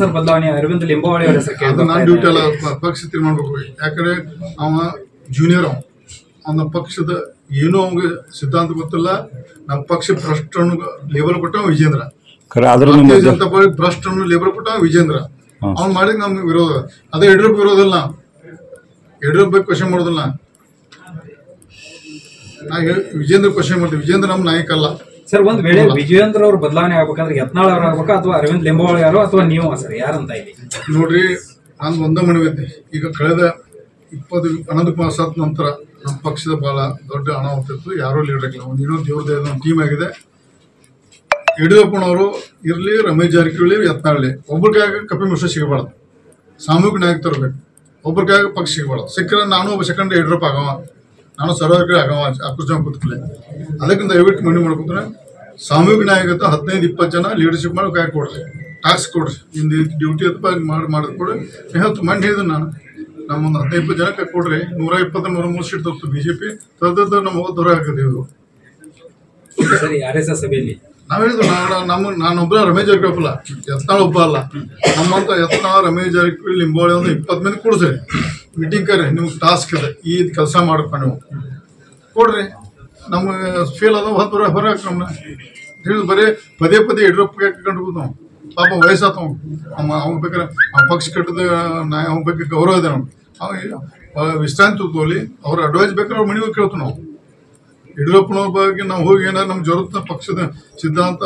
ಹೆಸರು ಬದಲಾವಣೆ ಅರವಿಂದ್ ಲಿಂಬಾವಳಿ ಅವರ ಹೆಸರು ಅದು ನನ್ನ ಡ್ಯೂಟಿ ಅಲ್ಲ, ಪಕ್ಷ ತೀರ್ಮಾನ ಮಾಡಬೇಕು. ಯಾಕಂದ್ರೆ ಅವ ಜೂನಿಯರ್, ಅವನ ಪಕ್ಷದ ಏನೂ ಅವಂಗೆ ಸಿದ್ಧಾಂತ ಗೊತ್ತಿಲ್ಲ. ನಮ್ಮ ಪಕ್ಷ ಭ್ರಷ್ಟನ್ನು ಲೇಬಲ್ ಕೊಟ್ಟ ವಿಜೇಂದ್ರ, ಭಾರತೀಯ ಜನತಾ ಪಾರ್ಟಿ ಭ್ರಷ್ಟನ್ನು ಲೇಬಲ್ ಕೊಟ್ಟ ವಿಜೇಂದ್ರ. ಅವ್ನು ಮಾಡಿದ ನಮ್ಗೆ ವಿರೋಧ. ಅದೇ ಯಡಿಯೂರಪ್ಪ ವಿರೋಧ. ಯಡಿಯೂರಪ್ಪ ಕ್ವಶನ್ ಮಾಡೋದಿಲ್ಲ. ನಾ ವಿಜೇಂದ್ರ ಕ್ವಶನ್ ಮಾಡ್ತೀವಿ. ವಿಜೇಂದ್ರ ನಮ್ಮ ನಾಯಕ ಅಲ್ಲ ಸರ್. ಒಂದ್ ವೇಳೆ ವಿಜೇಂದ್ರ ಅವ್ರು ಬದಲಾವಣೆ ಆಗ್ಬೇಕಂದ್ರೆ ಯತ್ನಾಳ್ ಅವ್ರು ಆಗ್ಬೇಕಾ ಅಥವಾ ಅರವಿಂದ್ ಲಿಂಬಾವಳಿ ಅವರು ಅಥವಾ ನೀವು ಸರ್ ಯಾರಂತ ಇಲ್ಲಿ ನೋಡ್ರಿ. ನಾನು ಒಂದೇ ಮನವಿ. ಈಗ ಕಳೆದ 11 ಮಾಸದ ನಂತರ ನಮ್ಮ ಪಕ್ಷದ ಬಹಳ ದೊಡ್ಡ ಹಣ ಹೋಗ್ತಿತ್ತು. ಯಾರೂ ಲೀಡರ್ ಆಗಿಲ್ಲ. ಒಂದು ಇನ್ನೊಂದು ದೇವ್ರದ್ದು ಟೀಮ್ ಆಗಿದೆ. ಯಡಿಯೂರಪ್ಪನವರು ಇರಲಿ, ರಮೇಶ್ ಜಾರಕಿಹೊಳಿ, ಯತ್ನಾಳ್ ಒಬ್ಬರಿಗಾಗ ಕಪಿ ಮಿಶ್ರ ಸಿಗಬಾರ್ದು. ಸಾಮೂಹಿಕ ನಾಯಕ ತರಬೇಕು. ಒಬ್ಬರಿಗಾಗ ಪಕ್ಷ ಸಿಗಬಾರ್ದು. ಸಿಕ್ಕರೆ ನಾನು ಒಬ್ಬ ಸೆಕೆಂಡ್ ಯಡಿಯೂರಪ್ಪ ಆಗವ, ನಾನು ಸರ್ವಾಧಿಕಾರಿ ಆಗವ ಆಕೃತಿ ಕೂತ್ಕೊಳ್ಳಿ. ಅದಕ್ಕಿಂತ ದಯವಿಟ್ಟು ಮನೆ ಮಾಡ್ಕೊತಾರೆ. ಸಾಮೂಹಿಕ ನಾಯಕತ್ವ 15-20 ಜನ ಲೀಡರ್ಶಿಪ್ ಮಾಡಿ ಕೈ ಕೊಡ್ರಿ, ಟಾಸ್ಕ್ ಕೊಡ್ರಿ. ಇಂದು ಡ್ಯೂಟಿ ಅಥವಾ ಮಾಡಿದ್ ಕೊಡ್ರಿ. ಮಂಡಿ ಹೇಳಿದ್ರು ನಾನು, ನಮ್ಮೊಂದು 15-20 ಜನ ಕೈ ಕೊಡ್ರಿ. 120-130 ಸೀಟ್ ತಪ್ಪು ಬಿಜೆಪಿ ತದ ನಮ್ಮ ದೂರ ಹಾಕಿದೆವು. RSS ಸಭೆಯಲ್ಲಿ ನಾವು ಹೇಳಿದ್ವಿ, ನಾನೊಬ್ಬ ರಮೇಶ್ ಜಾರಕಿಹೊಳಿ ಒಬ್ಬಲ್ಲ, ಯತ್ನಾಳ್ ಒಬ್ಬ ಅಲ್ಲ. ನಮ್ಮಂತ ಯತ್ನಾಳ್, ರಮೇಶ್ ಜಾರಕಿಹೊಳಿ, ಲಿಂಬಾವಳಿ ಒಂದು 20 ಮಂದಿ ಕೊಡ್ಸ್ರಿ. ಮೀಟಿಂಗ್ ಕರ್ರಿ, ನಿಮ್ಗೆ ಟಾಸ್ಕ್ ಇದೆ, ಈ ಕೆಲಸ ಮಾಡ್ಕೊಂಡು ನೀವು ಕೊಡ್ರಿ. ನಮ್ಗೆ ಫೇಲ್ ಅದ ಹೊರ ಹಾಕಿ ನಮ್ಮನ್ನ ಹೇಳಿದ್. ಬರೀ ಪದೇ ಯಡಿಯೂರಪ್ಪ ಕಂಡು ನಾವು ಪಾಪ ವಯಸ್ಸಾತವ. ಅವ್ನ ಬೇಕಾದ್ರೆ ಆ ಪಕ್ಷ ಕಟ್ಟದ ಅವ್ನ ಬಗ್ಗೆ ಗೌರವ ಇದೆ. ಅವ ವಿಶ್ರಾಂತಿ ತೋಲಿ, ಅವ್ರ ಅಡ್ವೈಸ್ ಬೇಕಾದ್ರೆ ಅವ್ರ ಮನೆಗೆ ಕೇಳ್ತೀವಿ ನಾವು. ಯಡಿಯೂರಪ್ಪನವ್ರ ಬಗ್ಗೆ ನಾವು ಹೋಗಿ ಏನಾದ್ರು ನಮ್ಗೆ ಜರುತ್ತ ಪಕ್ಷದ ಸಿದ್ಧಾಂತ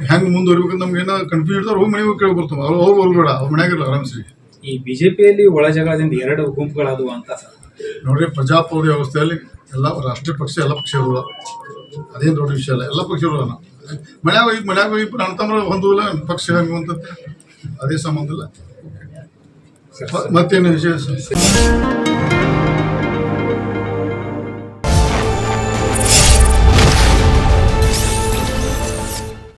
ಹೆಂಗೆ ಮುಂದುವರಿಬೇಕಂತ ನಮ್ಗೆ ಏನಾದ್ರು ಕನ್ಫ್ಯೂಸ್ ಇದ್ದಾರೆ, ಹೋಗಿ ಮನೆಗೆ ಕೇಳಿ ಬರ್ತಾವೆ. ಅವ್ರು ಹೋಗ್ಬೇಡ, ಅವ್ರ ಮನೆಯಾಗಿಲ್ಲ ಆರಾಮ್ಸಿ. ಈ ಬಿಜೆಪಿಯಲ್ಲಿ ಒಳ ಜಗಳದಿಂದ 2 ಗುಂಪುಗಳಾದವು ಅಂತ ಸರ್. ನೋಡ್ರಿ, ಪ್ರಜಾಪ್ರಭುತ್ವ ವ್ಯವಸ್ಥೆಯಲ್ಲಿ ಎಲ್ಲ ರಾಷ್ಟ್ರೀಯ ಪಕ್ಷ ಎಲ್ಲ ಪಕ್ಷಗಳು ಅದೇನು ದೊಡ್ಡ ವಿಷಯ ಅಲ್ಲ. ಎಲ್ಲ ಪಕ್ಷಗಳು ಮನ್ಯಾಗ ಅಣ್ತಂಬ್ರ ಹೊಂದಿಲ್ಲ ಪಕ್ಷ ಹಂಗೆ ಅದೇ ಸಂಬಂಧ ಇಲ್ಲ. ಮತ್ತೇನು ವಿಷಯ?